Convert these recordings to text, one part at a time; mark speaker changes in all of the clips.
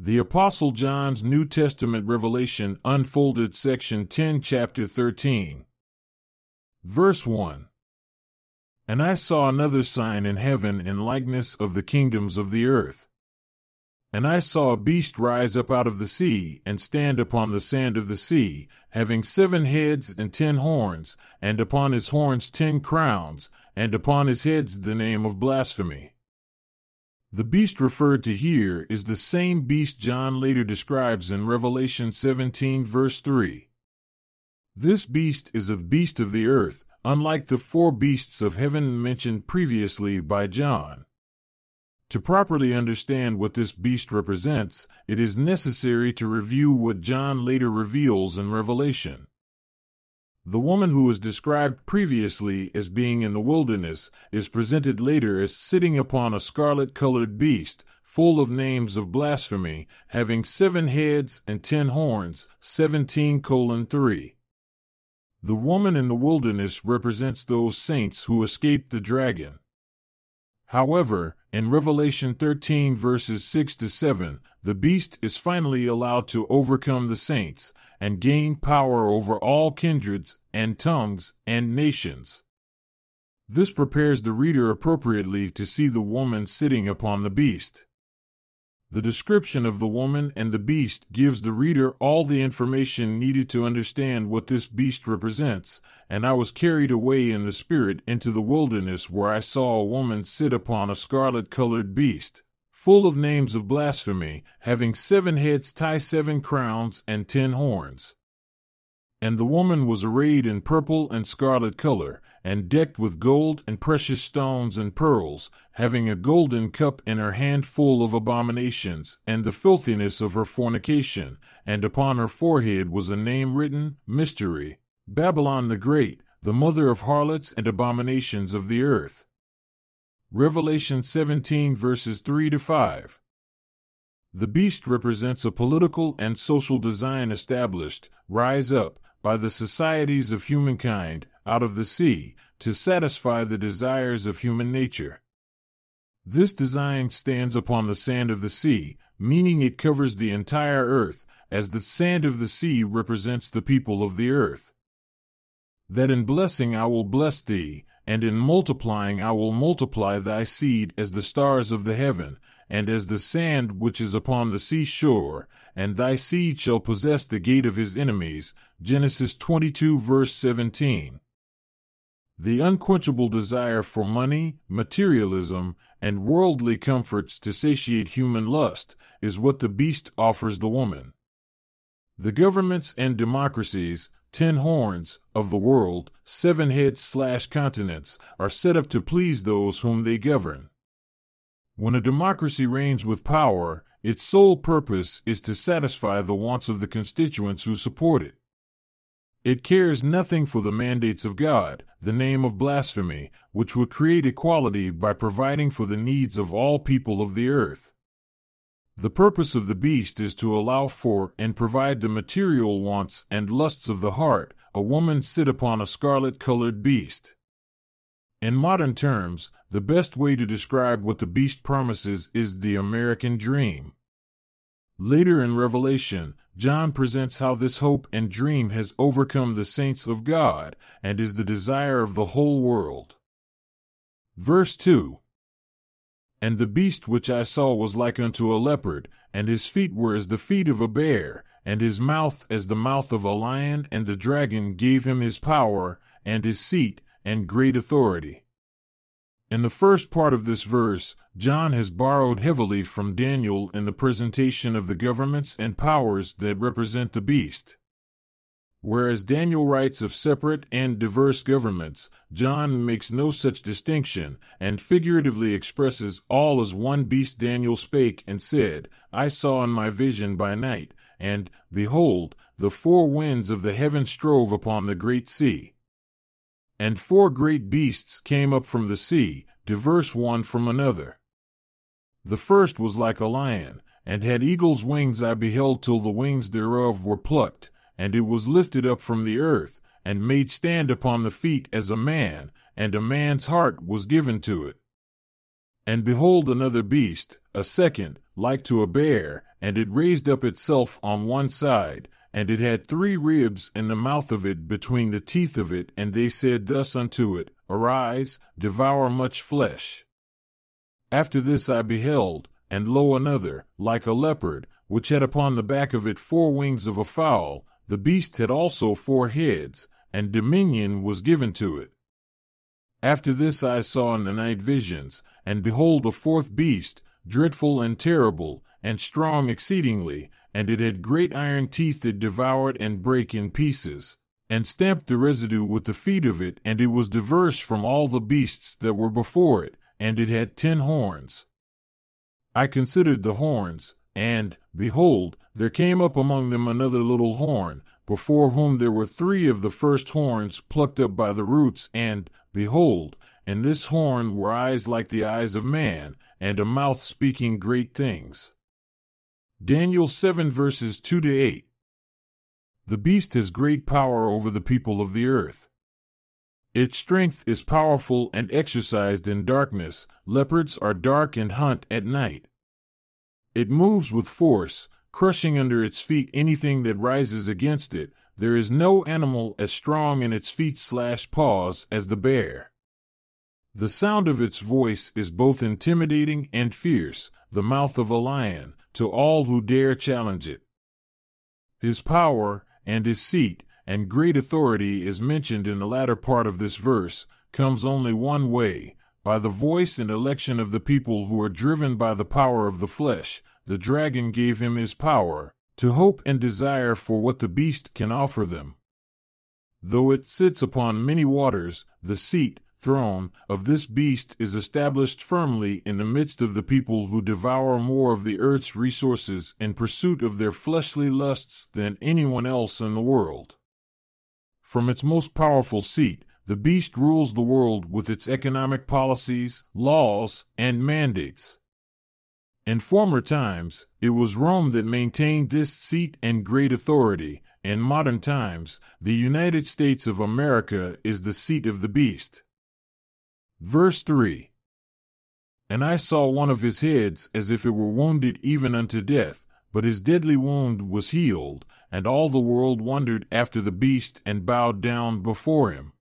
Speaker 1: The Apostle John's New Testament Revelation Unfolded, Section 10, Chapter 13. Verse 1. And I saw another sign in heaven in likeness of the kingdoms of the earth. And I saw a beast rise up out of the sea, and stand upon the sand of the sea, having 7 heads and 10 horns, and upon his horns 10 crowns, and upon his heads the name of blasphemy. The beast referred to here is the same beast John later describes in Revelation 17 verse 3. This beast is a beast of the earth, unlike the 4 beasts of heaven mentioned previously by John. To properly understand what this beast represents, it is necessary to review what John later reveals in Revelation. The woman who was described previously as being in the wilderness is presented later as sitting upon a scarlet-colored beast, full of names of blasphemy, having 7 heads and 10 horns, 17:3. The woman in the wilderness represents those saints who escaped the dragon. However, in Revelation 13 verses 6-7, the beast is finally allowed to overcome the saints and gain power over all kindreds and tongues and nations. This prepares the reader appropriately to see the woman sitting upon the beast. The description of the woman and the beast gives the reader all the information needed to understand what this beast represents, and I was carried away in the spirit into the wilderness, where I saw a woman sit upon a scarlet-colored beast, full of names of blasphemy, having 7 heads, 7 crowns, and 10 horns. And the woman was arrayed in purple and scarlet color, and decked with gold and precious stones and pearls, having a golden cup in her hand full of abominations, and the filthiness of her fornication, and upon her forehead was a name written, Mystery, Babylon the Great, the mother of harlots and abominations of the earth. Revelation 17 verses 3-5. The beast represents a political and social design established, rise up, by the societies of humankind, out of the sea, to satisfy the desires of human nature. This design stands upon the sand of the sea, meaning it covers the entire earth, as the sand of the sea represents the people of the earth. That in blessing I will bless thee, and in multiplying I will multiply thy seed as the stars of the heaven, and as the sand which is upon the seashore, and thy seed shall possess the gate of his enemies. Genesis 22 verse 17. The unquenchable desire for money, materialism, and worldly comforts to satiate human lust is what the beast offers the woman. The governments and democracies, 10 horns, of the world, 7 heads/continents, are set up to please those whom they govern. When a democracy reigns with power, its sole purpose is to satisfy the wants of the constituents who support it. It cares nothing for the mandates of God, the name of blasphemy, which would create equality by providing for the needs of all people of the earth. The purpose of the beast is to allow for and provide the material wants and lusts of the heart. A woman sit upon a scarlet-colored beast. In modern terms, the best way to describe what the beast promises is the American dream. Later in Revelation, John presents how this hope and dream has overcome the saints of God and is the desire of the whole world. Verse 2. And the beast which I saw was like unto a leopard, and his feet were as the feet of a bear, and his mouth as the mouth of a lion, and the dragon gave him his power, and his seat, and great authority. In the first part of this verse, John has borrowed heavily from Daniel in the presentation of the governments and powers that represent the beast. Whereas Daniel writes of separate and diverse governments, John makes no such distinction, and figuratively expresses all as one beast. Daniel spake and said, I saw in my vision by night, and, behold, the 4 winds of the heaven strove upon the great sea. And 4 great beasts came up from the sea, diverse one from another. The first was like a lion, and had eagle's wings. I beheld till the wings thereof were plucked, and it was lifted up from the earth, and made stand upon the feet as a man, and a man's heart was given to it. And behold another beast, a second, like to a bear, and it raised up itself on one side, and it had 3 ribs in the mouth of it between the teeth of it, and they said thus unto it, Arise, devour much flesh. After this I beheld, and lo another, like a leopard, which had upon the back of it 4 wings of a fowl. The beast had also 4 heads, and dominion was given to it. After this I saw in the night visions, and behold a 4th beast, dreadful and terrible, and strong exceedingly, and it had great iron teeth that devoured and brake in pieces, and stamped the residue with the feet of it, and it was diverse from all the beasts that were before it, and it had 10 horns. I considered the horns, and, behold, there came up among them another little horn, before whom there were 3 of the first horns plucked up by the roots, and, behold, in this horn were eyes like the eyes of man, and a mouth speaking great things. Daniel 7 verses 2-8. The beast has great power over the people of the earth. Its strength is powerful and exercised in darkness. Leopards are dark and hunt at night. It moves with force, crushing under its feet anything that rises against it. There is no animal as strong in its feet/paws as the bear. The sound of its voice is both intimidating and fierce, the mouth of a lion, to all who dare challenge it. His power, and his seat, and great authority is mentioned in the latter part of this verse, comes only one way, by the voice and election of the people who are driven by the power of the flesh. The dragon gave him his power, to hope and desire for what the beast can offer them. Though it sits upon many waters, the seat, throne, of this beast is established firmly in the midst of the people who devour more of the earth's resources in pursuit of their fleshly lusts than anyone else in the world. From its most powerful seat, the beast rules the world with its economic policies, laws, and mandates. In former times, it was Rome that maintained this seat and great authority. In modern times, the United States of America is the seat of the beast. Verse 3. And I saw one of his heads as if it were wounded even unto death, but his deadly wound was healed, and all the world wondered after the beast and bowed down before him.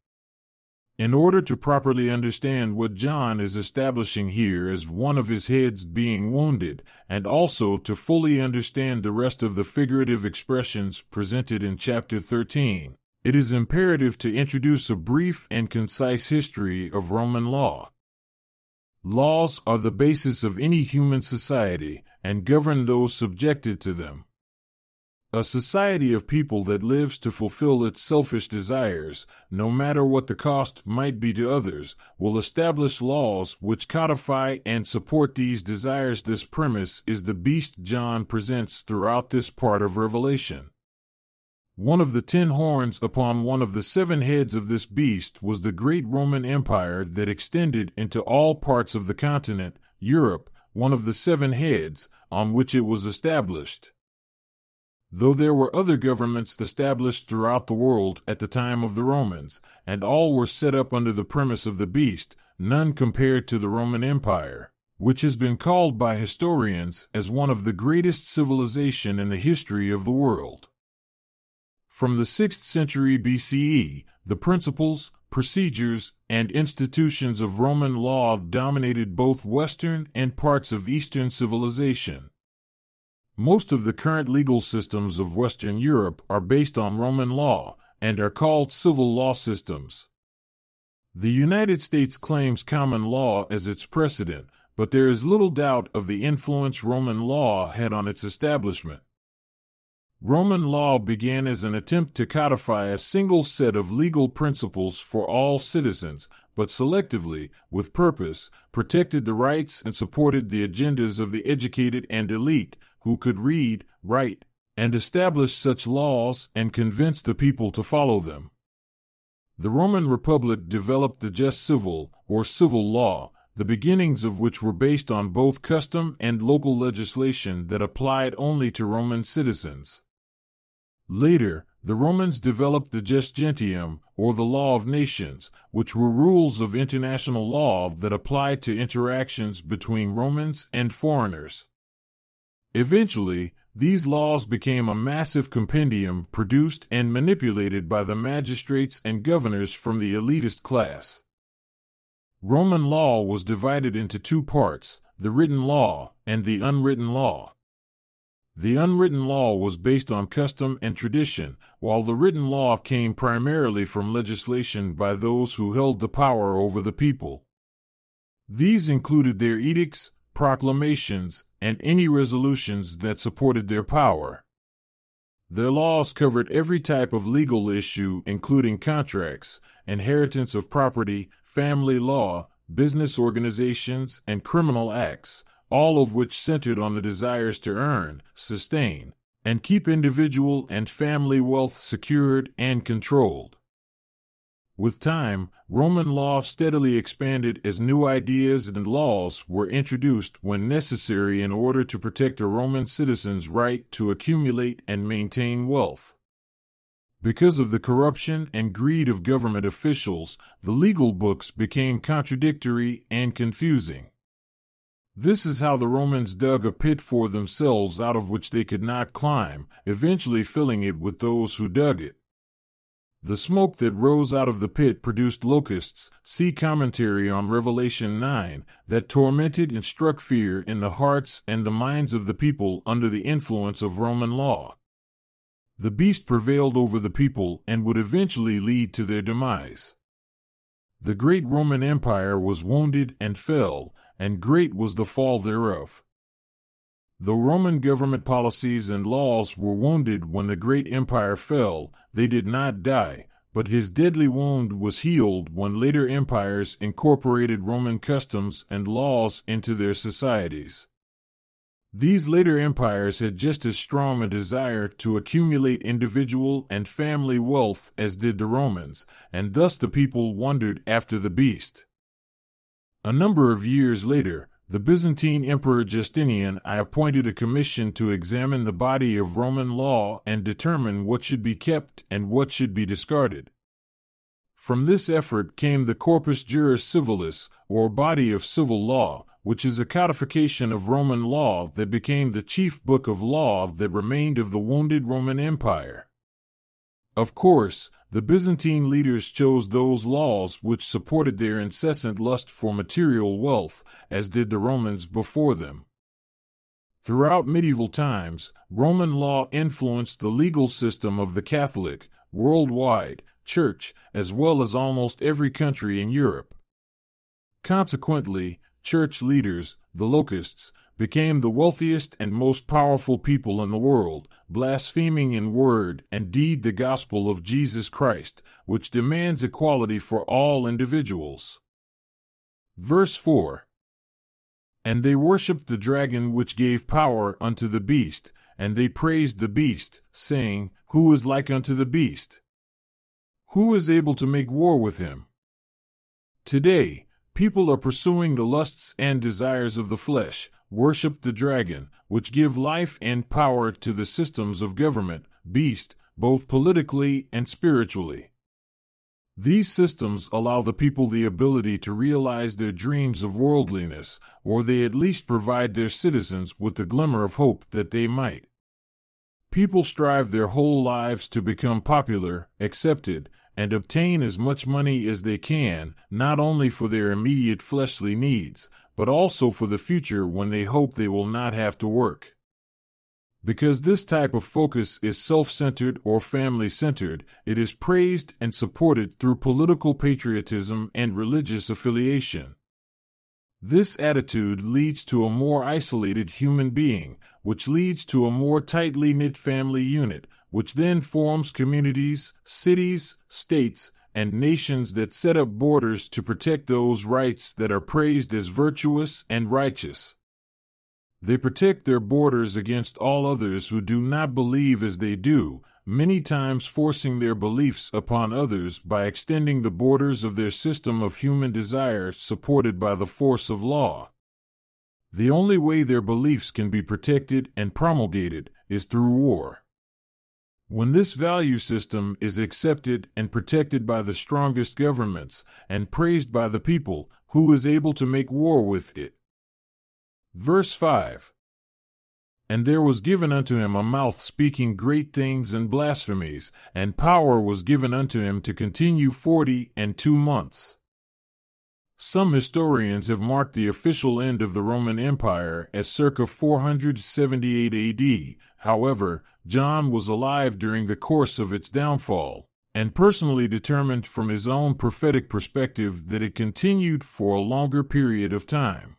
Speaker 1: In order to properly understand what John is establishing here as one of his heads being wounded, and also to fully understand the rest of the figurative expressions presented in chapter 13, it is imperative to introduce a brief and concise history of Roman law. Laws are the basis of any human society and govern those subjected to them. A society of people that lives to fulfill its selfish desires, no matter what the cost might be to others, will establish laws which codify and support these desires. This premise is the beast John presents throughout this part of Revelation. One of the 10 horns upon one of the 7 heads of this beast was the great Roman Empire that extended into all parts of the continent, Europe, one of the 7 heads, on which it was established. Though there were other governments established throughout the world at the time of the Romans, and all were set up under the premise of the beast, none compared to the Roman Empire, which has been called by historians as one of the greatest civilization in the history of the world. From the 6th century BCE, the principles, procedures, and institutions of Roman law dominated both Western and parts of Eastern civilization. Most of the current legal systems of Western Europe are based on Roman law and are called civil law systems. The United States claims common law as its precedent, but there is little doubt of the influence Roman law had on its establishment. Roman law began as an attempt to codify a single set of legal principles for all citizens, but selectively, with purpose, protected the rights and supported the agendas of the educated and elite, who could read, write, and establish such laws and convince the people to follow them. The Roman Republic developed the just civil, or civil law, the beginnings of which were based on both custom and local legislation that applied only to Roman citizens. Later, the Romans developed the jus gentium, or the law of nations, which were rules of international law that applied to interactions between Romans and foreigners. Eventually, these laws became a massive compendium produced and manipulated by the magistrates and governors from the elitist class. Roman law was divided into two parts, the written law and the unwritten law. The unwritten law was based on custom and tradition, while the written law came primarily from legislation by those who held the power over the people. These included their edicts, proclamations, and any resolutions that supported their power. Their laws covered every type of legal issue, including contracts, inheritance of property, family law, business organizations, and criminal acts, all of which centered on the desires to earn, sustain, and keep individual and family wealth secured and controlled. With time, Roman law steadily expanded as new ideas and laws were introduced when necessary in order to protect a Roman citizen's right to accumulate and maintain wealth. Because of the corruption and greed of government officials, the legal books became contradictory and confusing. This is how the Romans dug a pit for themselves out of which they could not climb, eventually filling it with those who dug it. The smoke that rose out of the pit produced locusts, see commentary on Revelation 9, that tormented and struck fear in the hearts and the minds of the people under the influence of Roman law. The beast prevailed over the people and would eventually lead to their demise. The great Roman Empire was wounded and fell, and great was the fall thereof. Though Roman government policies and laws were wounded when the great empire fell, they did not die, but his deadly wound was healed when later empires incorporated Roman customs and laws into their societies. These later empires had just as strong a desire to accumulate individual and family wealth as did the Romans, and thus the people wondered after the beast. A number of years later, the Byzantine Emperor Justinian I appointed a commission to examine the body of Roman law and determine what should be kept and what should be discarded. From this effort came the Corpus Juris Civilis, or body of civil law, which is a codification of Roman law that became the chief book of law that remained of the wounded Roman Empire. Of course, the Byzantine leaders chose those laws which supported their incessant lust for material wealth, as did the Romans before them. Throughout medieval times, Roman law influenced the legal system of the Catholic, worldwide, Church, as well as almost every country in Europe. Consequently, Church leaders, the locusts, became the wealthiest and most powerful people in the world, blaspheming in word and deed the gospel of Jesus Christ, which demands equality for all individuals. Verse 4. And they worshipped the dragon which gave power unto the beast, and they praised the beast, saying, Who is like unto the beast? Who is able to make war with him? Today, people are pursuing the lusts and desires of the flesh, worship the dragon, which give life and power to the systems of government, beast, both politically and spiritually. These systems allow the people the ability to realize their dreams of worldliness, or they at least provide their citizens with the glimmer of hope that they might. People strive their whole lives to become popular, accepted, and obtain as much money as they can, not only for their immediate fleshly needs, but also for the future when they hope they will not have to work. Because this type of focus is self-centered or family-centered, it is praised and supported through political patriotism and religious affiliation. This attitude leads to a more isolated human being, which leads to a more tightly knit family unit, which then forms communities, cities, states, and nations that set up borders to protect those rights that are praised as virtuous and righteous. They protect their borders against all others who do not believe as they do, many times forcing their beliefs upon others by extending the borders of their system of human desire supported by the force of law. The only way their beliefs can be protected and promulgated is through war. When this value system is accepted and protected by the strongest governments and praised by the people, who is able to make war with it? Verse 5. And there was given unto him a mouth speaking great things and blasphemies, and power was given unto him to continue 42 months. Some historians have marked the official end of the Roman Empire as circa 478 AD. However, John was alive during the course of its downfall, and personally determined from his own prophetic perspective that it continued for a longer period of time.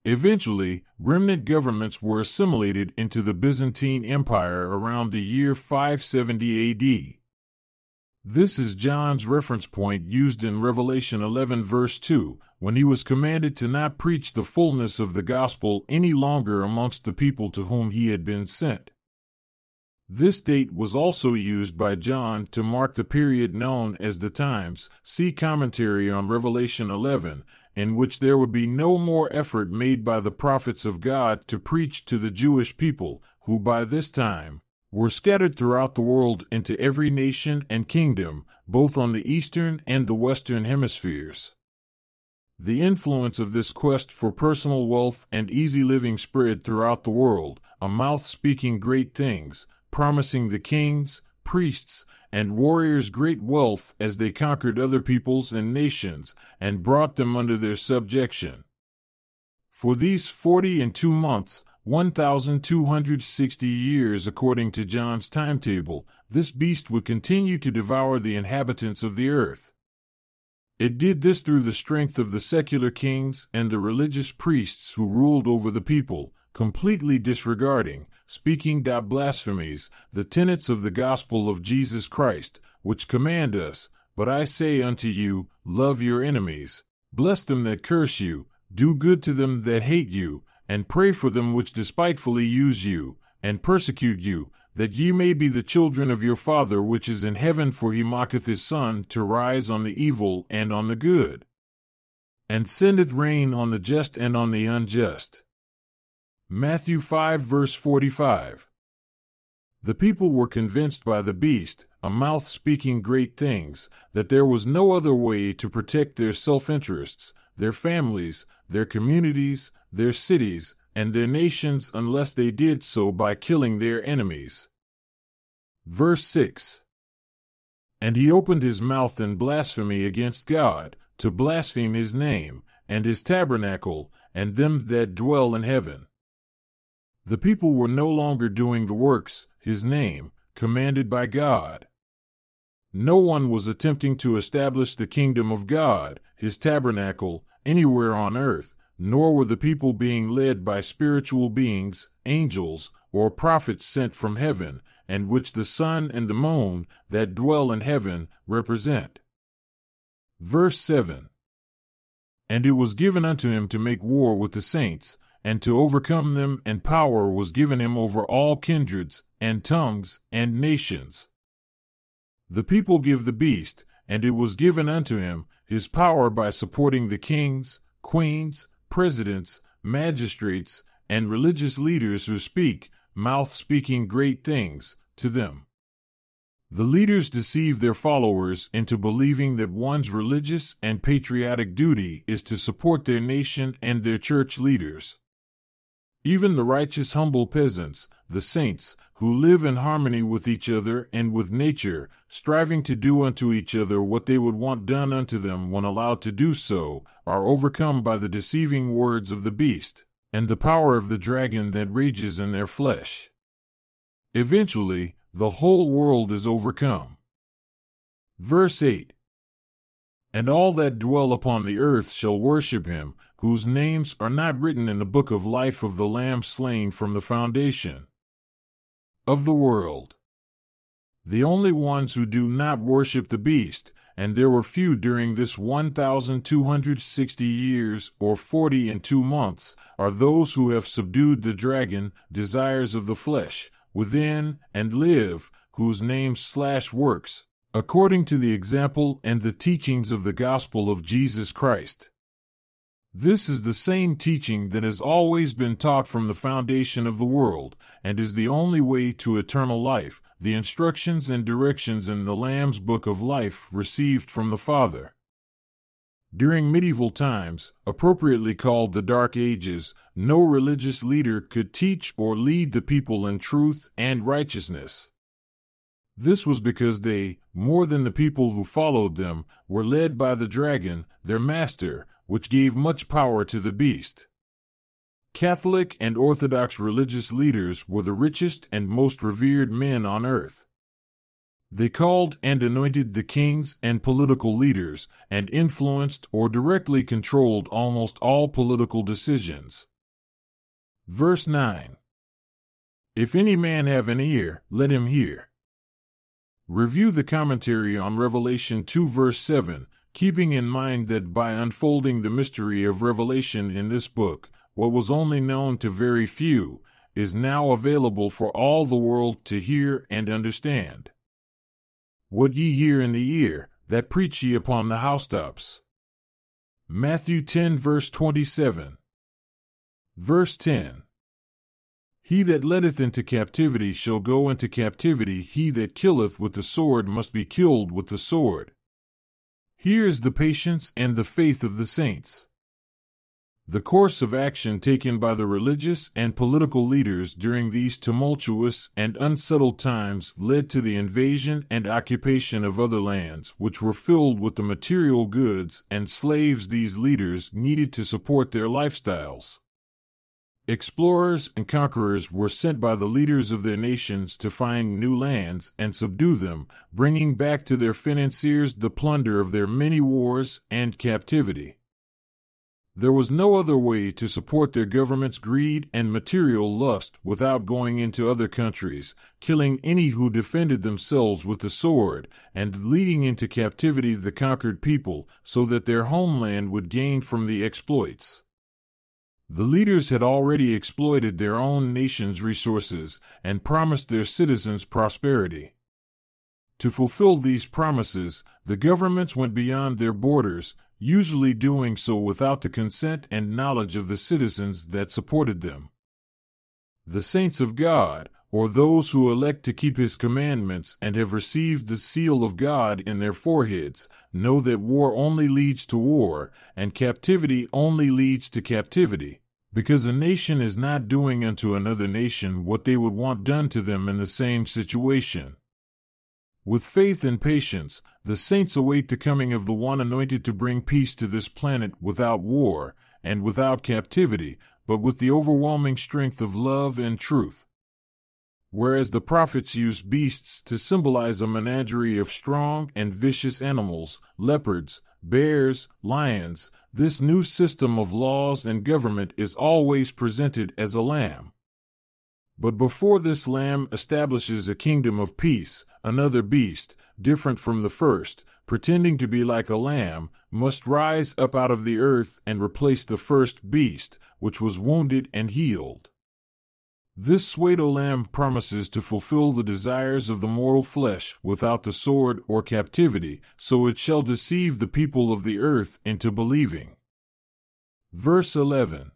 Speaker 1: Eventually, remnant governments were assimilated into the Byzantine Empire around the year 570 AD. This is John's reference point used in Revelation 11 verse 2, when he was commanded to not preach the fullness of the gospel any longer amongst the people to whom he had been sent. This date was also used by John to mark the period known as the times. See commentary on Revelation 11, in which there would be no more effort made by the prophets of God to preach to the Jewish people, who by this time were scattered throughout the world into every nation and kingdom, both on the eastern and the western hemispheres. The influence of this quest for personal wealth and easy living spread throughout the world, a mouth speaking great things, promising the kings, priests, and warriors great wealth as they conquered other peoples and nations, and brought them under their subjection. For these 42 months, 1,260 years according to John's timetable, this beast would continue to devour the inhabitants of the earth. It did this through the strength of the secular kings and the religious priests who ruled over the people, completely disregarding, speaking blasphemies, the tenets of the gospel of Jesus Christ, which command us, but I say unto you, love your enemies, bless them that curse you, do good to them that hate you, and pray for them which despitefully use you, and persecute you, that ye may be the children of your Father which is in heaven, for he maketh his sun to rise on the evil and on the good, and sendeth rain on the just and on the unjust. Matthew 5 verse 45. The people were convinced by the beast, a mouth speaking great things, that there was no other way to protect their self-interests, their families, their communities, their cities, and their nations unless they did so by killing their enemies. Verse 6. And he opened his mouth in blasphemy against God, to blaspheme his name, and his tabernacle, and them that dwell in heaven. The people were no longer doing the works, his name, commanded by God. No one was attempting to establish the kingdom of God, his tabernacle, anywhere on earth, nor were the people being led by spiritual beings, angels, or prophets sent from heaven, and which the sun and the moon, that dwell in heaven, represent. Verse 7. And it was given unto him to make war with the saints, and to overcome them, and power was given him over all kindreds, and tongues, and nations. The people give the beast, and it was given unto him, his power by supporting the kings, queens, presidents, magistrates, and religious leaders who speak, mouth speaking great things, to them. The leaders deceive their followers into believing that one's religious and patriotic duty is to support their nation and their church leaders. Even the righteous humble peasants, the saints, who live in harmony with each other and with nature, striving to do unto each other what they would want done unto them when allowed to do so, are overcome by the deceiving words of the beast, and the power of the dragon that rages in their flesh. Eventually, the whole world is overcome. Verse 8. And all that dwell upon the earth shall worship him, whose names are not written in the book of life of the Lamb slain from the foundation of the world. The only ones who do not worship the beast, and there were few during this 1,260 years or 42 months, are those who have subdued the dragon, desires of the flesh, within, and live, whose names /works, according to the example and the teachings of the gospel of Jesus Christ. This is the same teaching that has always been taught from the foundation of the world, and is the only way to eternal life, the instructions and directions in the Lamb's Book of Life received from the Father. During medieval times, appropriately called the Dark Ages, no religious leader could teach or lead the people in truth and righteousness. This was because they, more than the people who followed them, were led by the dragon, their master, which gave much power to the beast. Catholic and Orthodox religious leaders were the richest and most revered men on earth. They called and anointed the kings and political leaders, and influenced or directly controlled almost all political decisions. Verse 9. If any man have an ear, let him hear. Review the commentary on Revelation 2 verse 7, keeping in mind that by unfolding the mystery of Revelation in this book, what was only known to very few is now available for all the world to hear and understand. What ye hear in the ear, that preach ye upon the housetops. Matthew 10 verse 27. Verse 10. He that letteth into captivity shall go into captivity. He that killeth with the sword must be killed with the sword. Here is the patience and the faith of the saints. The course of action taken by the religious and political leaders during these tumultuous and unsettled times led to the invasion and occupation of other lands, which were filled with the material goods and slaves these leaders needed to support their lifestyles. Explorers and conquerors were sent by the leaders of their nations to find new lands and subdue them, bringing back to their financiers the plunder of their many wars and captivity. There was no other way to support their government's greed and material lust without going into other countries, killing any who defended themselves with the sword, and leading into captivity the conquered people so that their homeland would gain from the exploits. The leaders had already exploited their own nation's resources and promised their citizens prosperity. To fulfill these promises, the governments went beyond their borders, usually doing so without the consent and knowledge of the citizens that supported them. The saints of God, or those who elect to keep His commandments and have received the seal of God in their foreheads, know that war only leads to war, and captivity only leads to captivity, because a nation is not doing unto another nation what they would want done to them in the same situation. With faith and patience, the saints await the coming of the one anointed to bring peace to this planet without war and without captivity, but with the overwhelming strength of love and truth. Whereas the prophets used beasts to symbolize a menagerie of strong and vicious animals, leopards, bears, lions, this new system of laws and government is always presented as a lamb. But before this lamb establishes a kingdom of peace, another beast, different from the first, pretending to be like a lamb, must rise up out of the earth and replace the first beast, which was wounded and healed. This pseudo-lamb promises to fulfill the desires of the mortal flesh without the sword or captivity, so it shall deceive the people of the earth into believing. Verse 11.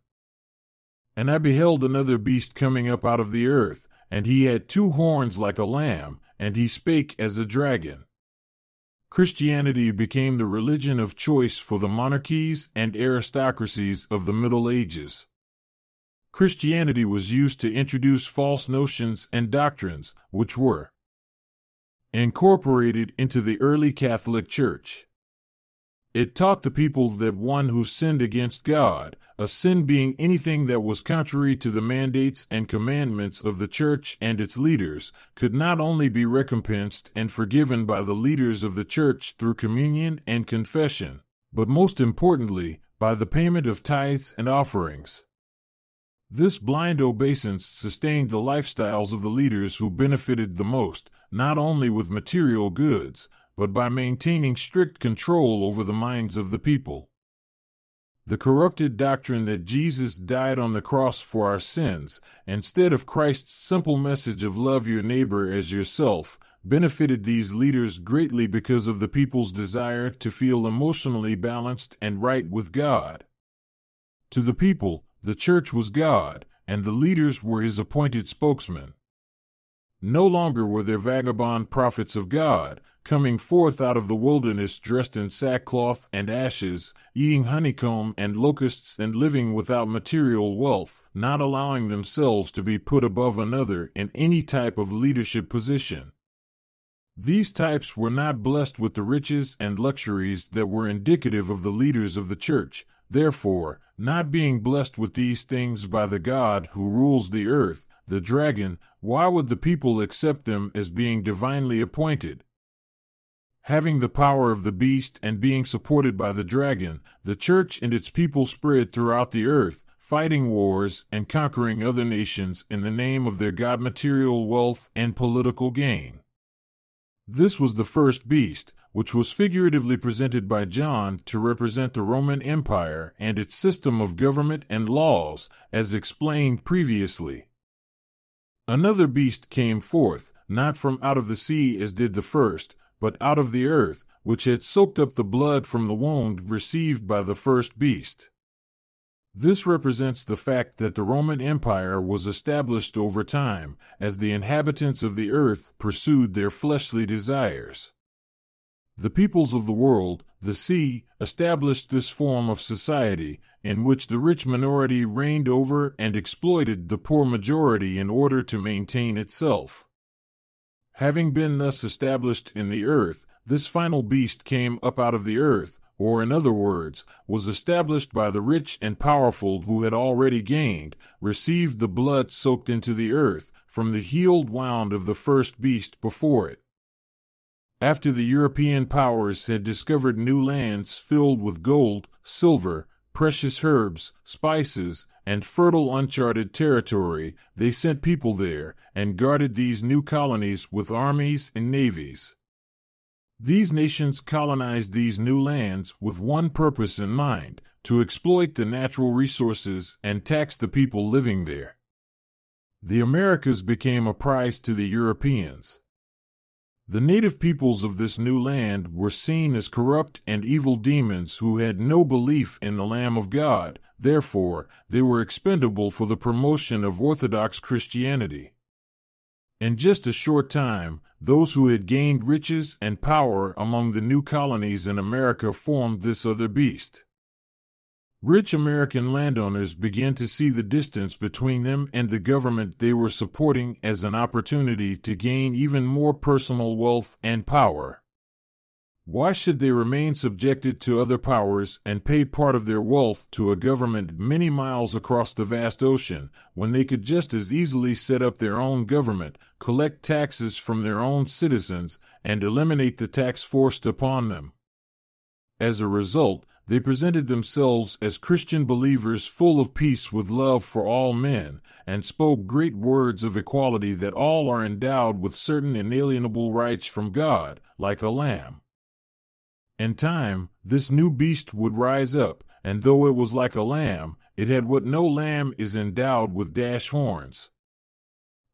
Speaker 1: And I beheld another beast coming up out of the earth, and he had 2 horns like a lamb, and he spake as a dragon. Christianity became the religion of choice for the monarchies and aristocracies of the Middle Ages. Christianity was used to introduce false notions and doctrines, which were incorporated into the early Catholic Church. It taught the people that one who sinned against God, a sin being anything that was contrary to the mandates and commandments of the Church and its leaders, could not only be recompensed and forgiven by the leaders of the Church through communion and confession, but most importantly, by the payment of tithes and offerings. This blind obeisance sustained the lifestyles of the leaders who benefited the most, not only with material goods, but by maintaining strict control over the minds of the people. The corrupted doctrine that Jesus died on the cross for our sins, instead of Christ's simple message of love your neighbor as yourself, benefited these leaders greatly because of the people's desire to feel emotionally balanced and right with God. To the people, the church was God, and the leaders were his appointed spokesmen. No longer were there vagabond prophets of God, coming forth out of the wilderness dressed in sackcloth and ashes, eating honeycomb and locusts and living without material wealth, not allowing themselves to be put above another in any type of leadership position. These types were not blessed with the riches and luxuries that were indicative of the leaders of the church. Therefore, not being blessed with these things by the God who rules the earth, the dragon, why would the people accept them as being divinely appointed? Having the power of the beast and being supported by the dragon, the church and its people spread throughout the earth, fighting wars and conquering other nations in the name of their God material wealth and political gain. This was the first beast, which was figuratively presented by John to represent the Roman Empire and its system of government and laws, as explained previously. Another beast came forth, not from out of the sea as did the first, but out of the earth, which had soaked up the blood from the wound received by the first beast. This represents the fact that the Roman Empire was established over time, as the inhabitants of the earth pursued their fleshly desires. The peoples of the world, the sea, established this form of society, in which the rich minority reigned over and exploited the poor majority in order to maintain itself. Having been thus established in the earth, this final beast came up out of the earth, or in other words, was established by the rich and powerful who had already gained, received the blood soaked into the earth from the healed wound of the first beast before it. After the European powers had discovered new lands filled with gold, silver, precious herbs, spices, and fertile uncharted territory, they sent people there and guarded these new colonies with armies and navies. These nations colonized these new lands with one purpose in mind, to exploit the natural resources and tax the people living there. The Americas became a prize to the Europeans. The native peoples of this new land were seen as corrupt and evil demons who had no belief in the Lamb of God, therefore, they were expendable for the promotion of Orthodox Christianity. In just a short time, those who had gained riches and power among the new colonies in America formed this other beast. Rich American landowners began to see the distance between them and the government they were supporting as an opportunity to gain even more personal wealth and power. Why should they remain subjected to other powers and pay part of their wealth to a government many miles across the vast ocean, when they could just as easily set up their own government, collect taxes from their own citizens, and eliminate the tax forced upon them? As a result, they presented themselves as Christian believers full of peace with love for all men, and spoke great words of equality that all are endowed with certain inalienable rights from God, like a lamb. In time, this new beast would rise up, and though it was like a lamb, it had what no lamb is endowed with: horns.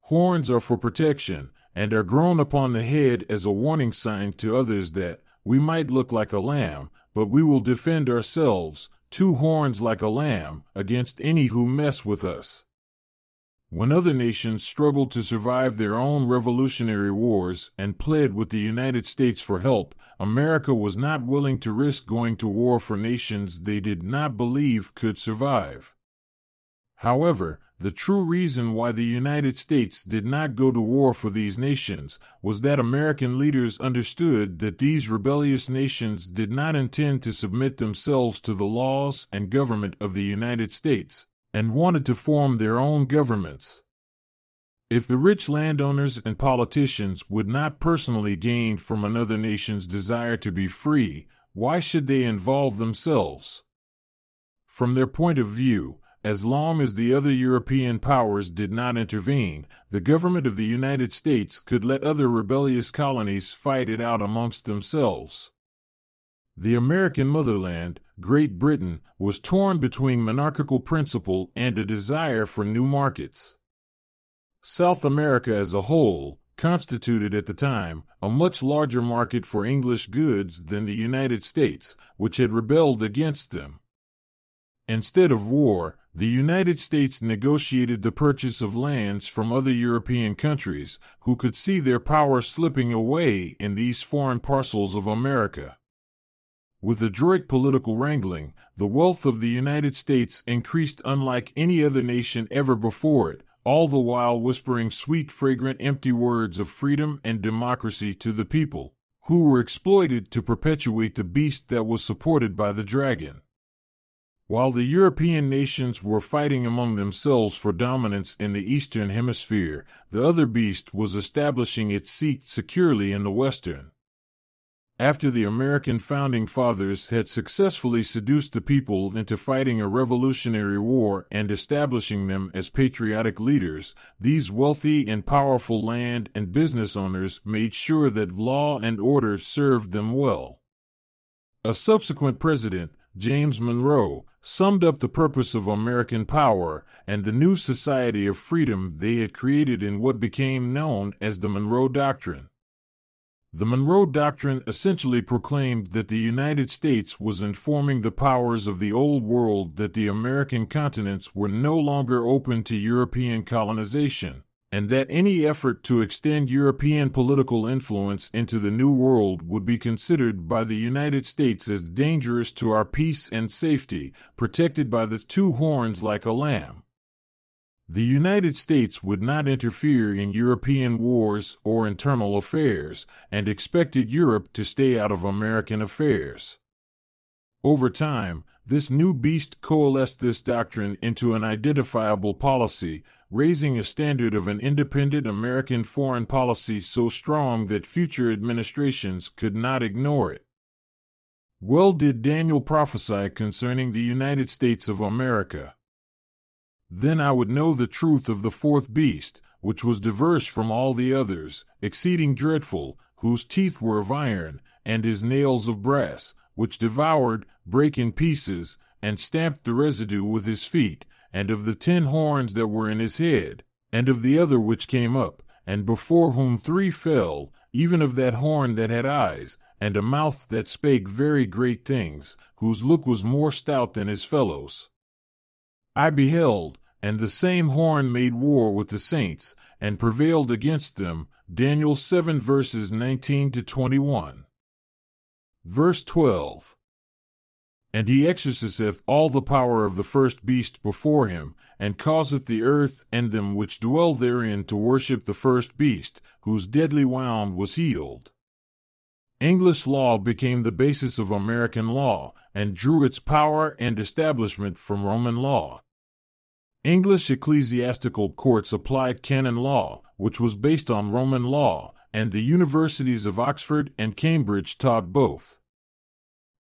Speaker 1: Horns are for protection, and are grown upon the head as a warning sign to others that we might look like a lamb, but we will defend ourselves, 2 horns like a lamb, against any who mess with us. When other nations struggled to survive their own revolutionary wars and pled with the United States for help, America was not willing to risk going to war for nations they did not believe could survive. However, the true reason why the United States did not go to war for these nations was that American leaders understood that these rebellious nations did not intend to submit themselves to the laws and government of the United States, and wanted to form their own governments. If the rich landowners and politicians would not personally gain from another nation's desire to be free, why should they involve themselves? From their point of view, as long as the other European powers did not intervene, the government of the United States could let other rebellious colonies fight it out amongst themselves. The American motherland, Great Britain, was torn between monarchical principle and a desire for new markets. South America as a whole constituted at the time a much larger market for English goods than the United States, which had rebelled against them. Instead of war, the United States negotiated the purchase of lands from other European countries who could see their power slipping away in these foreign parcels of America. With adroit political wrangling, the wealth of the United States increased unlike any other nation ever before it, all the while whispering sweet, fragrant, empty words of freedom and democracy to the people, who were exploited to perpetuate the beast that was supported by the dragon. While the European nations were fighting among themselves for dominance in the Eastern Hemisphere, the other beast was establishing its seat securely in the Western. After the American founding fathers had successfully seduced the people into fighting a revolutionary war and establishing them as patriotic leaders, these wealthy and powerful land and business owners made sure that law and order served them well. A subsequent president, James Monroe, summed up the purpose of American power and the new society of freedom they had created in what became known as the Monroe Doctrine. The Monroe Doctrine essentially proclaimed that the United States was informing the powers of the Old World that the American continents were no longer open to European colonization, and that any effort to extend European political influence into the New World would be considered by the United States as dangerous to our peace and safety, protected by the two horns like a lamb. The United States would not interfere in European wars or internal affairs, and expected Europe to stay out of American affairs. Over time, this new beast coalesced this doctrine into an identifiable policy, raising a standard of an independent American foreign policy so strong that future administrations could not ignore it. Well did Daniel prophesy concerning the United States of America. Then I would know the truth of the fourth beast, which was diverse from all the others, exceeding dreadful, whose teeth were of iron, and his nails of brass, which devoured, brake in pieces, and stamped the residue with his feet, and of the 10 horns that were in his head, and of the other which came up, and before whom 3 fell, even of that horn that had eyes, and a mouth that spake very great things, whose look was more stout than his fellows. I beheld, and the same horn made war with the saints, and prevailed against them. Daniel 7 verses 19 to 21. Verse 12. And he exerciseth all the power of the first beast before him, and causeth the earth and them which dwell therein to worship the first beast, whose deadly wound was healed. English law became the basis of American law, and drew its power and establishment from Roman law. English ecclesiastical courts applied canon law, which was based on Roman law, and the universities of Oxford and Cambridge taught both.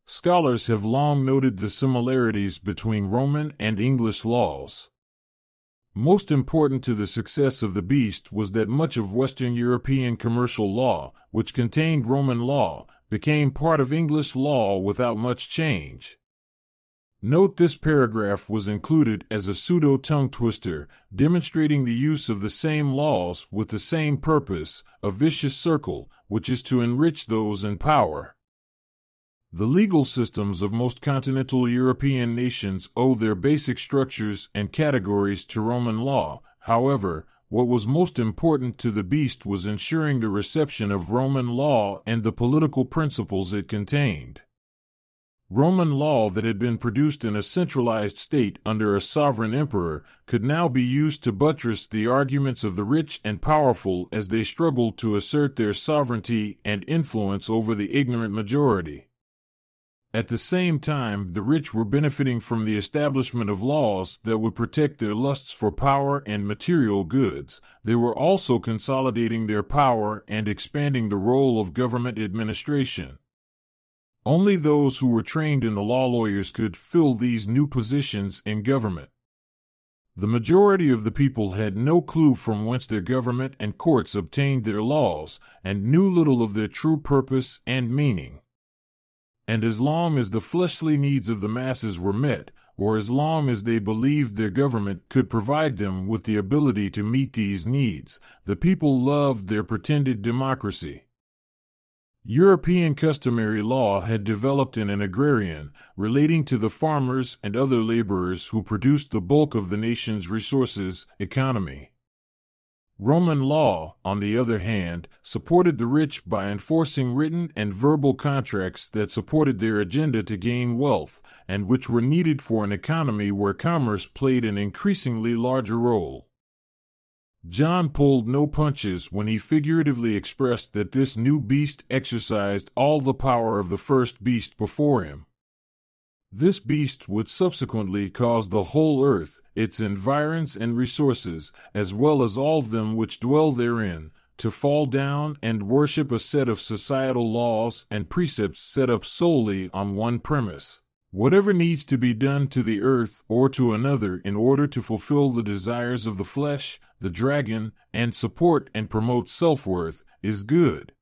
Speaker 1: Scholars have long noted the similarities between Roman and English laws. Most important to the success of the beast was that much of Western European commercial law, which contained Roman law, became part of English law without much change. Note this paragraph was included as a pseudo-tongue twister, demonstrating the use of the same laws with the same purpose, a vicious circle, which is to enrich those in power. The legal systems of most continental European nations owe their basic structures and categories to Roman law. However, what was most important to the beast was ensuring the reception of Roman law and the political principles it contained. Roman law that had been produced in a centralized state under a sovereign emperor could now be used to buttress the arguments of the rich and powerful as they struggled to assert their sovereignty and influence over the ignorant majority. At the same time, the rich were benefiting from the establishment of laws that would protect their lusts for power and material goods. They were also consolidating their power and expanding the role of government administration. Only those who were trained in the law lawyers could fill these new positions in government. The majority of the people had no clue from whence their government and courts obtained their laws, and knew little of their true purpose and meaning. And as long as the fleshly needs of the masses were met, or as long as they believed their government could provide them with the ability to meet these needs, the people loved their pretended democracy. European customary law had developed in an agrarian, relating to the farmers and other laborers who produced the bulk of the nation's resources, economy. Roman law, on the other hand, supported the rich by enforcing written and verbal contracts that supported their agenda to gain wealth, and which were needed for an economy where commerce played an increasingly larger role. John pulled no punches when he figuratively expressed that this new beast exercised all the power of the first beast before him. This beast would subsequently cause the whole earth, its environs and resources, as well as all them which dwell therein, to fall down and worship a set of societal laws and precepts set up solely on one premise. Whatever needs to be done to the earth or to another in order to fulfill the desires of the flesh, the dragon, and support and promote self-worth, is good.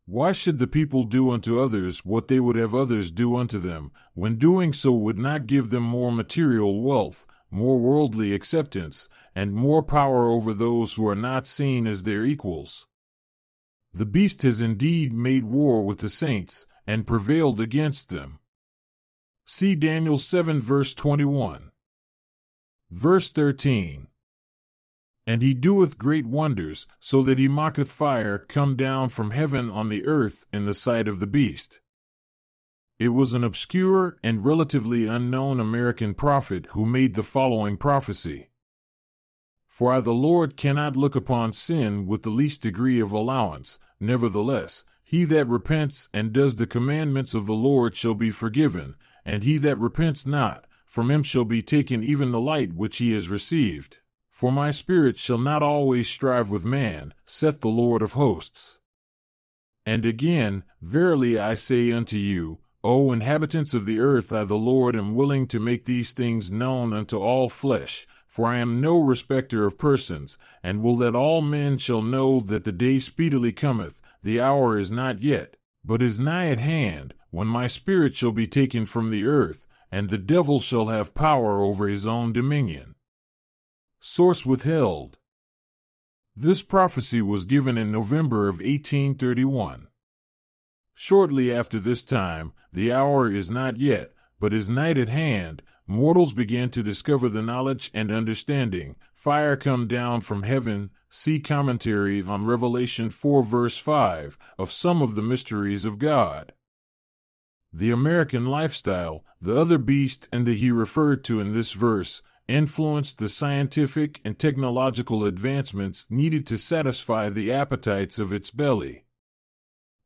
Speaker 1: Why should the people do unto others what they would have others do unto them, when doing so would not give them more material wealth, more worldly acceptance, and more power over those who are not seen as their equals? The beast has indeed made war with the saints, and prevailed against them. See Daniel 7 verse 21. Verse 13. And he doeth great wonders, so that he mocketh fire come down from heaven on the earth in the sight of the beast. It was an obscure and relatively unknown American prophet who made the following prophecy. For I the Lord cannot look upon sin with the least degree of allowance, nevertheless, he that repents and does the commandments of the Lord shall be forgiven, and he that repents not, from him shall be taken even the light which he has received. For my spirit shall not always strive with man, saith the Lord of hosts. And again, verily I say unto you, O inhabitants of the earth, I the Lord am willing to make these things known unto all flesh, for I am no respecter of persons, and will that all men shall know that the day speedily cometh, the hour is not yet, but is nigh at hand, when my spirit shall be taken from the earth, and the devil shall have power over his own dominion. Source withheld. This prophecy was given in November of 1831. Shortly after this time, the hour is not yet, but is night at hand, mortals began to discover the knowledge and understanding, fire come down from heaven, see commentary on Revelation 4 verse 5, of some of the mysteries of God. The American lifestyle, the other beast and the he referred to in this verse, influenced the scientific and technological advancements needed to satisfy the appetites of its belly.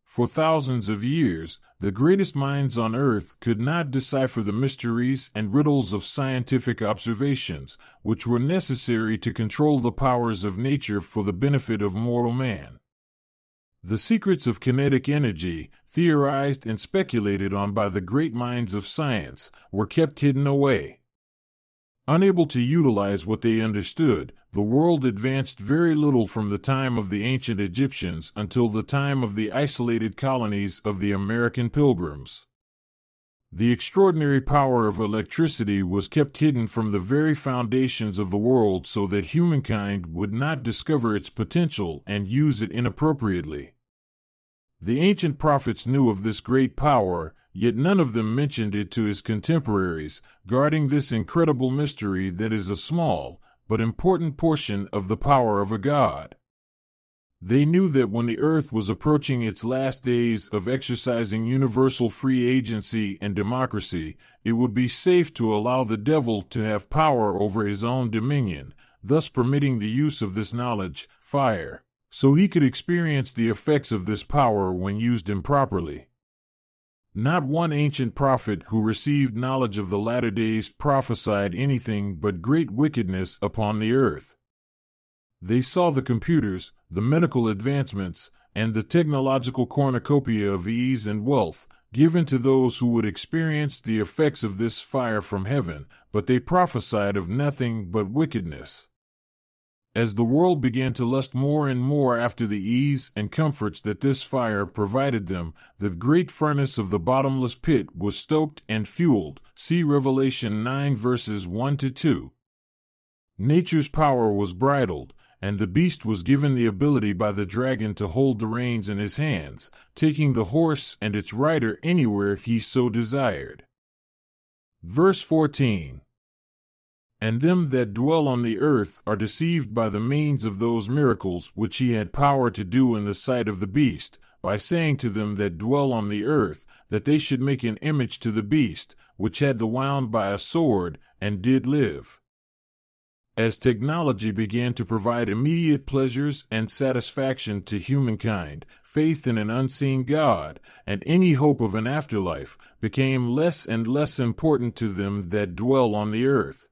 Speaker 1: For thousands of years, the greatest minds on earth could not decipher the mysteries and riddles of scientific observations, which were necessary to control the powers of nature for the benefit of mortal man. The secrets of kinetic energy, theorized and speculated on by the great minds of science, were kept hidden away. Unable to utilize what they understood, the world advanced very little from the time of the ancient Egyptians until the time of the isolated colonies of the American Pilgrims. The extraordinary power of electricity was kept hidden from the very foundations of the world so that humankind would not discover its potential and use it inappropriately. The ancient prophets knew of this great power, yet none of them mentioned it to his contemporaries, guarding this incredible mystery that is a small, but important portion of the power of a god. They knew that when the earth was approaching its last days of exercising universal free agency and democracy, it would be safe to allow the devil to have power over his own dominion, thus permitting the use of this knowledge, fire, so he could experience the effects of this power when used improperly. Not one ancient prophet who received knowledge of the latter days prophesied anything but great wickedness upon the earth. They saw the computers, the medical advancements, and the technological cornucopia of ease and wealth given to those who would experience the effects of this fire from heaven, but they prophesied of nothing but wickedness. As the world began to lust more and more after the ease and comforts that this fire provided them, the great furnace of the bottomless pit was stoked and fueled. See Revelation 9 verses 1 to 2. Nature's power was bridled, and the beast was given the ability by the dragon to hold the reins in his hands, taking the horse and its rider anywhere he so desired. Verse 14. And them that dwell on the earth are deceived by the means of those miracles which he had power to do in the sight of the beast, by saying to them that dwell on the earth, that they should make an image to the beast, which had the wound by a sword, and did live. As technology began to provide immediate pleasures and satisfaction to humankind, faith in an unseen God, and any hope of an afterlife, became less and less important to them that dwell on the earth.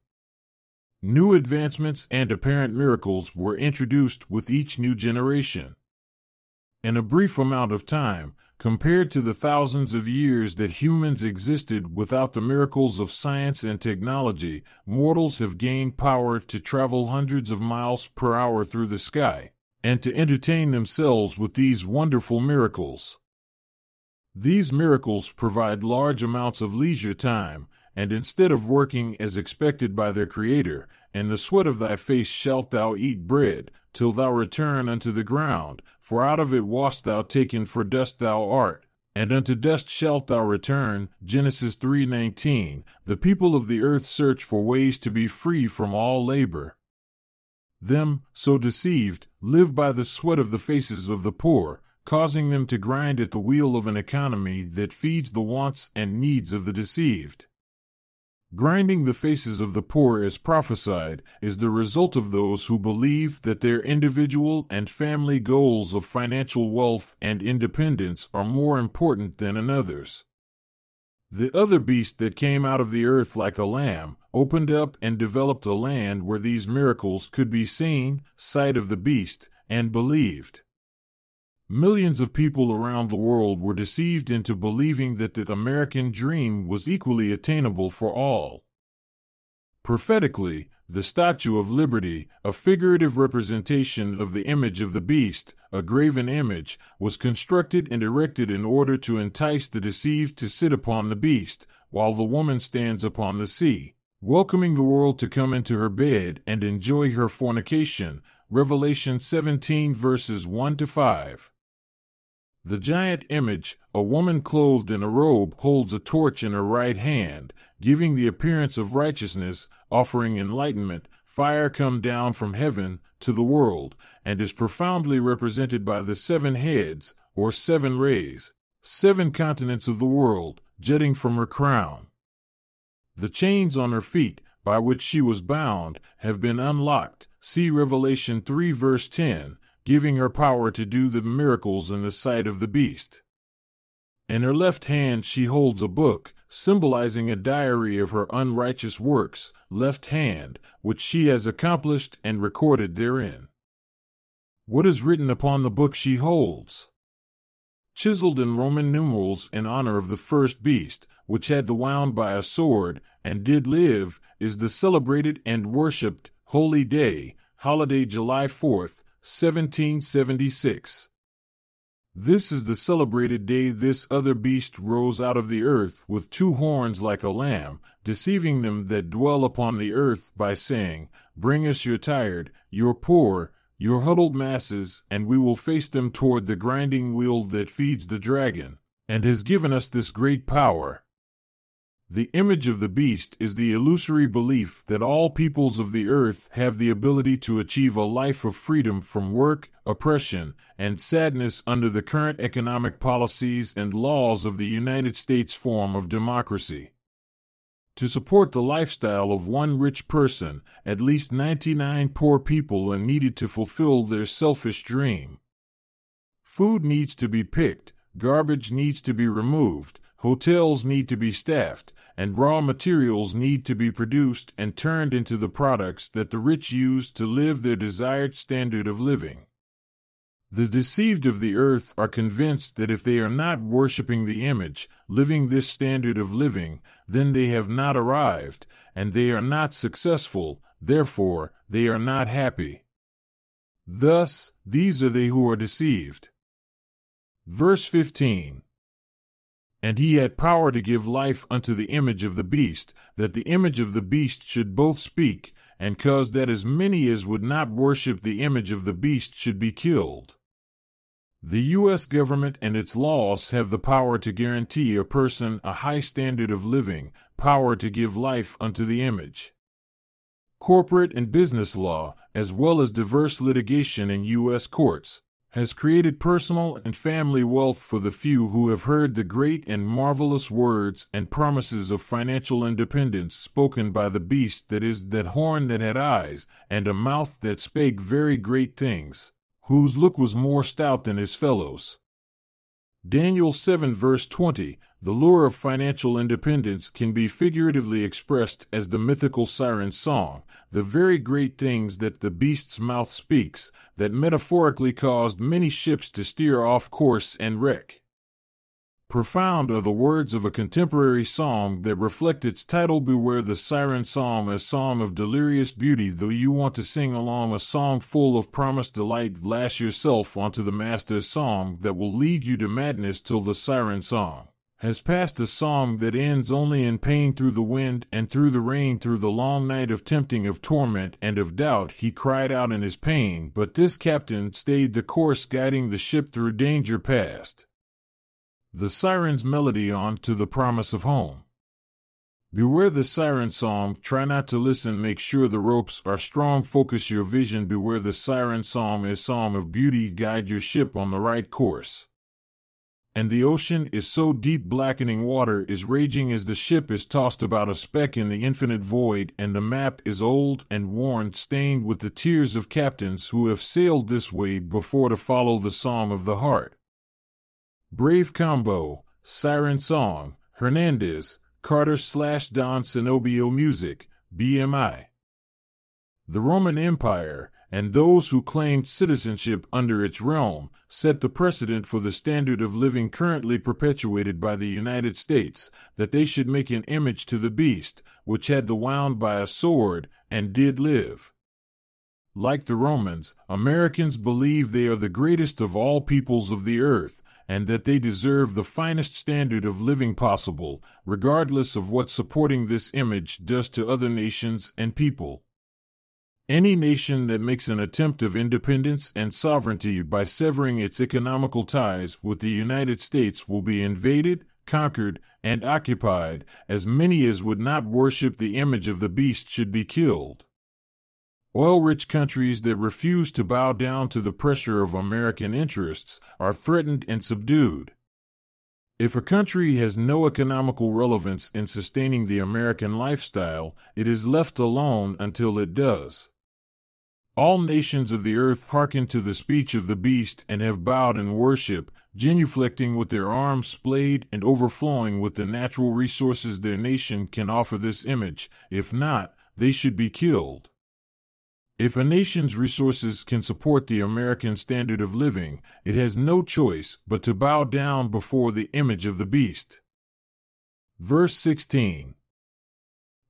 Speaker 1: New advancements and apparent miracles were introduced with each new generation. In a brief amount of time, compared to the thousands of years that humans existed without the miracles of science and technology, mortals have gained power to travel hundreds of miles per hour through the sky, and to entertain themselves with these wonderful miracles. These miracles provide large amounts of leisure time, and instead of working as expected by their Creator, in the sweat of thy face shalt thou eat bread, till thou return unto the ground, for out of it wast thou taken, for dust thou art, and unto dust shalt thou return. Genesis 3:19. The people of the earth search for ways to be free from all labor. Them, so deceived, live by the sweat of the faces of the poor, causing them to grind at the wheel of an economy that feeds the wants and needs of the deceived. Grinding the faces of the poor, as prophesied, is the result of those who believe that their individual and family goals of financial wealth and independence are more important than another's. The other beast that came out of the earth like a lamb opened up and developed a land where these miracles could be seen, sight of the beast, and believed. Millions of people around the world were deceived into believing that the American dream was equally attainable for all. Prophetically, the Statue of Liberty, a figurative representation of the image of the beast, a graven image, was constructed and erected in order to entice the deceived to sit upon the beast, while the woman stands upon the sea, welcoming the world to come into her bed and enjoy her fornication. Revelation 17 verses 1-5. The giant image, a woman clothed in a robe, holds a torch in her right hand, giving the appearance of righteousness, offering enlightenment, fire come down from heaven to the world, and is profoundly represented by the 7 heads, or 7 rays, 7 continents of the world, jutting from her crown. The chains on her feet, by which she was bound, have been unlocked. See Revelation 3 verse 10. Giving her power to do the miracles in the sight of the beast. In her left hand she holds a book, symbolizing a diary of her unrighteous works, left hand, which she has accomplished and recorded therein. What is written upon the book she holds? Chiseled in Roman numerals in honor of the first beast, which had the wound by a sword, and did live, is the celebrated and worshipped holy day, holiday July 4th, 1776. This is the celebrated day this other beast rose out of the earth with 2 horns like a lamb, deceiving them that dwell upon the earth by saying, Bring us your tired, your poor, your huddled masses, and we will face them toward the grinding wheel that feeds the dragon, and has given us this great power. The image of the beast is the illusory belief that all peoples of the earth have the ability to achieve a life of freedom from work, oppression, and sadness under the current economic policies and laws of the United States form of democracy. To support the lifestyle of one rich person, at least 99 poor people are needed to fulfill their selfish dream. Food needs to be picked, garbage needs to be removed, hotels need to be staffed, and raw materials need to be produced and turned into the products that the rich use to live their desired standard of living. The deceived of the earth are convinced that if they are not worshiping the image, living this standard of living, then they have not arrived, and they are not successful, therefore they are not happy. Thus, these are they who are deceived. Verse 15. And he had power to give life unto the image of the beast, that the image of the beast should both speak, and cause that as many as would not worship the image of the beast should be killed. The U.S. government and its laws have the power to guarantee a person a high standard of living, power to give life unto the image. Corporate and business law, as well as diverse litigation in U.S. courts, has created personal and family wealth for the few who have heard the great and marvelous words and promises of financial independence spoken by the beast, that is, that horn that had eyes, and a mouth that spake very great things, whose look was more stout than his fellows. Daniel 7 verse 20, the lure of financial independence can be figuratively expressed as the mythical siren's song, the very great things that the beast's mouth speaks, that metaphorically caused many ships to steer off course and wreck. Profound are the words of a contemporary song that reflect its title, Beware the Siren Song, a song of delirious beauty. Though you want to sing along a song full of promised delight, lash yourself onto the master's song that will lead you to madness till the siren song has passed, a song that ends only in pain. Through the wind and through the rain, through the long night of tempting, of torment and of doubt, he cried out in his pain, but this captain stayed the course, guiding the ship through danger past. The siren's melody on to the promise of home. Beware the siren song, try not to listen, make sure the ropes are strong, focus your vision. Beware the siren song, a song of beauty, guide your ship on the right course. And the ocean is so deep, blackening water is raging as the ship is tossed about, a speck in the infinite void, and the map is old and worn, stained with the tears of captains who have sailed this way before to follow the song of the heart. Brave combo, siren song, Hernandez, Carter/Don Cenobio Music, BMI. The Roman Empire, and those who claimed citizenship under its realm, set the precedent for the standard of living currently perpetuated by the United States, that they should make an image to the beast, which had the wound by a sword, and did live. Like the Romans, Americans believe they are the greatest of all peoples of the earth, and that they deserve the finest standard of living possible, regardless of what supporting this image does to other nations and people. Any nation that makes an attempt of independence and sovereignty by severing its economical ties with the United States will be invaded, conquered, and occupied. As many as would not worship the image of the beast should be killed. Oil-rich countries that refuse to bow down to the pressure of American interests are threatened and subdued. If a country has no economical relevance in sustaining the American lifestyle, it is left alone until it does. All nations of the earth hearken to the speech of the beast and have bowed in worship, genuflecting with their arms splayed and overflowing with the natural resources their nation can offer this image. If not, they should be killed. If a nation's resources can support the American standard of living, it has no choice but to bow down before the image of the beast. Verse 16.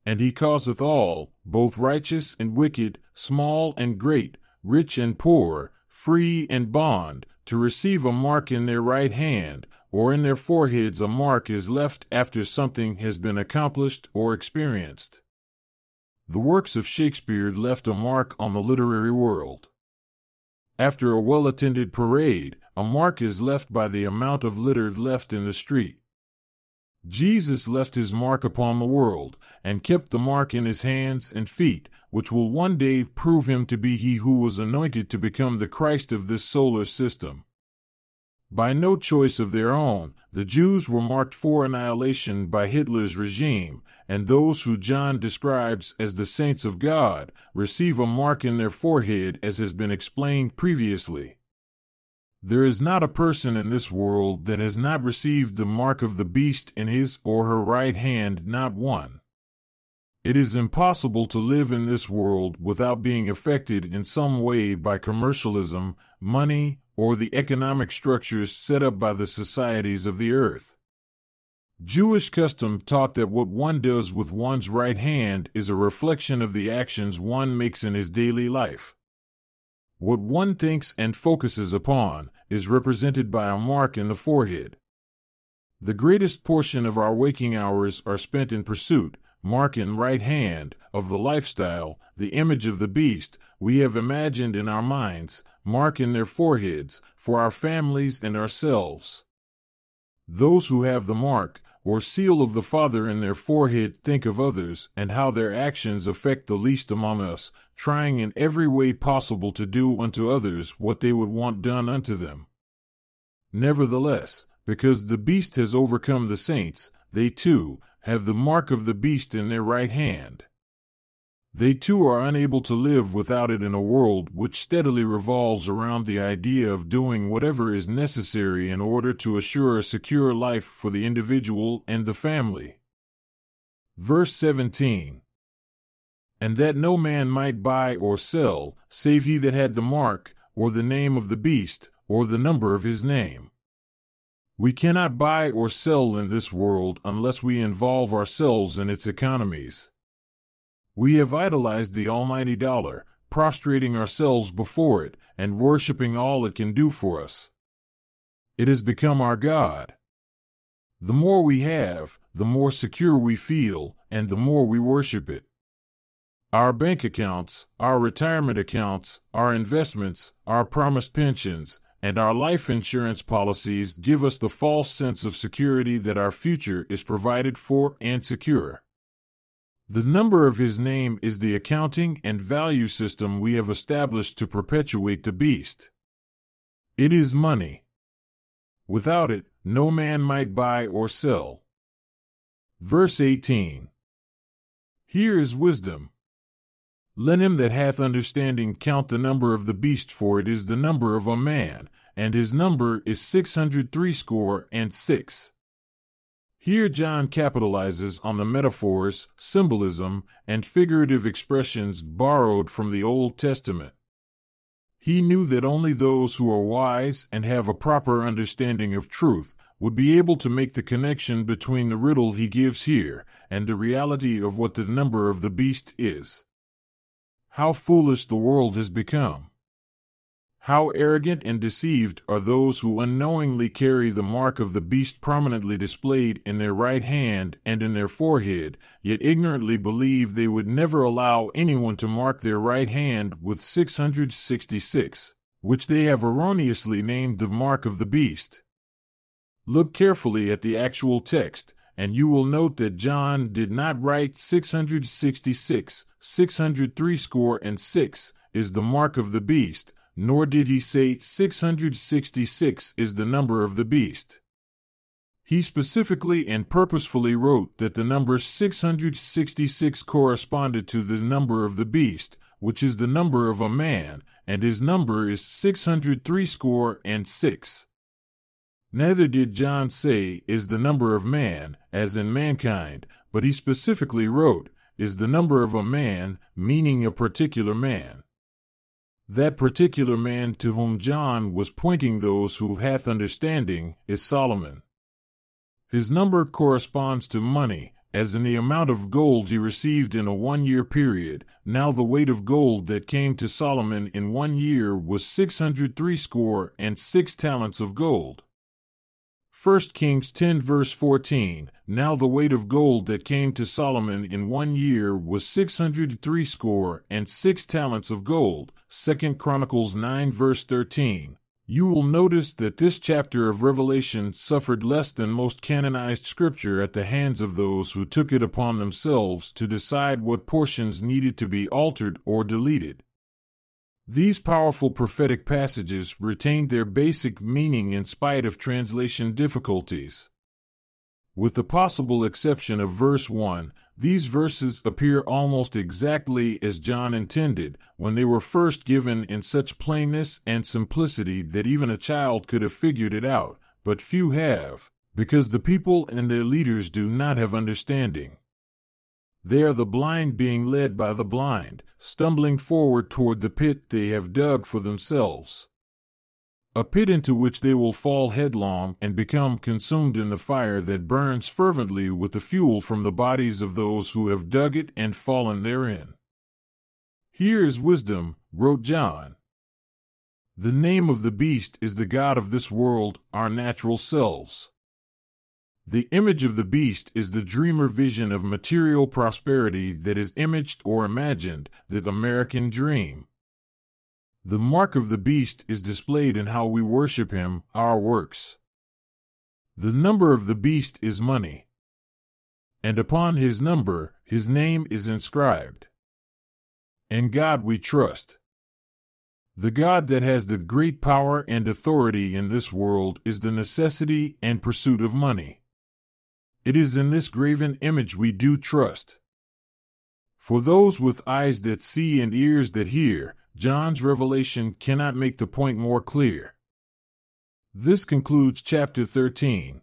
Speaker 1: And he causeth all, both righteous and wicked, small and great, rich and poor, free and bond, to receive a mark in their right hand, or in their foreheads. A mark is left after something has been accomplished or experienced. The works of Shakespeare left a mark on the literary world. After a well-attended parade, a mark is left by the amount of litter left in the street. Jesus left his mark upon the world, and kept the mark in his hands and feet, which will one day prove him to be he who was anointed to become the Christ of this solar system. By no choice of their own, the Jews were marked for annihilation by Hitler's regime, and those who John describes as the saints of God receive a mark in their forehead, as has been explained previously. There is not a person in this world that has not received the mark of the beast in his or her right hand, not one. It is impossible to live in this world without being affected in some way by commercialism, money, or the economic structures set up by the societies of the earth. Jewish custom taught that what one does with one's right hand is a reflection of the actions one makes in his daily life. What one thinks and focuses upon is represented by a mark in the forehead. The greatest portion of our waking hours are spent in pursuit, mark in right hand, of the lifestyle, the image of the beast, we have imagined in our minds, mark in their foreheads, for our families and ourselves. Those who have the mark, or seal of the Father in their forehead think of others and how their actions affect the least among us, trying in every way possible to do unto others what they would want done unto them. Nevertheless, because the beast has overcome the saints, they too have the mark of the beast in their right hand. They too are unable to live without it in a world which steadily revolves around the idea of doing whatever is necessary in order to assure a secure life for the individual and the family. Verse 17. And that no man might buy or sell, save he that had the mark, or the name of the beast, or the number of his name. We cannot buy or sell in this world unless we involve ourselves in its economies. We have idolized the almighty dollar, prostrating ourselves before it and worshiping all it can do for us. It has become our God. The more we have, the more secure we feel, and the more we worship it. Our bank accounts, our retirement accounts, our investments, our promised pensions, and our life insurance policies give us the false sense of security that our future is provided for and secure. The number of his name is the accounting and value system we have established to perpetuate the beast. It is money. Without it, no man might buy or sell. Verse 18. Here is wisdom. Let him that hath understanding count the number of the beast, for it is the number of a man, and his number is 666. Here John capitalizes on the metaphors, symbolism, and figurative expressions borrowed from the Old Testament. He knew that only those who are wise and have a proper understanding of truth would be able to make the connection between the riddle he gives here and the reality of what the number of the beast is. How foolish the world has become! How arrogant and deceived are those who unknowingly carry the mark of the beast prominently displayed in their right hand and in their forehead, yet ignorantly believe they would never allow anyone to mark their right hand with 666, which they have erroneously named the mark of the beast. Look carefully at the actual text, and you will note that John did not write 666, 666 is the mark of the beast, nor did he say 666 is the number of the beast. He specifically and purposefully wrote that the number 666 corresponded to the number of the beast, which is the number of a man, and his number is 666. Neither did John say is the number of man, as in mankind, but he specifically wrote is the number of a man, meaning a particular man. That particular man to whom John was pointing, those who hath understanding, is Solomon. His number corresponds to money, as in the amount of gold he received in a 1-year period. Now the weight of gold that came to Solomon in 1 year was 666 talents of gold. 1 Kings 10 verse 14, now the weight of gold that came to Solomon in 1 year was 666 talents of gold. 2 Chronicles 9 verse 13. You will notice that this chapter of Revelation suffered less than most canonized scripture at the hands of those who took it upon themselves to decide what portions needed to be altered or deleted. These powerful prophetic passages retained their basic meaning in spite of translation difficulties. With the possible exception of verse 1, these verses appear almost exactly as John intended when they were first given, in such plainness and simplicity that even a child could have figured it out, but few have, because the people and their leaders do not have understanding. They are the blind being led by the blind, stumbling forward toward the pit they have dug for themselves. A pit into which they will fall headlong and become consumed in the fire that burns fervently with the fuel from the bodies of those who have dug it and fallen therein. Here is wisdom, wrote John. The name of the beast is the god of this world, our natural selves. The image of the beast is the dreamer vision of material prosperity that is imaged or imagined, the American dream. The mark of the beast is displayed in how we worship him, our works. The number of the beast is money. And upon his number, his name is inscribed. In God we trust. The God that has the great power and authority in this world is the necessity and pursuit of money. It is in this graven image we do trust. For those with eyes that see and ears that hear, John's revelation cannot make the point more clear. This concludes chapter 13.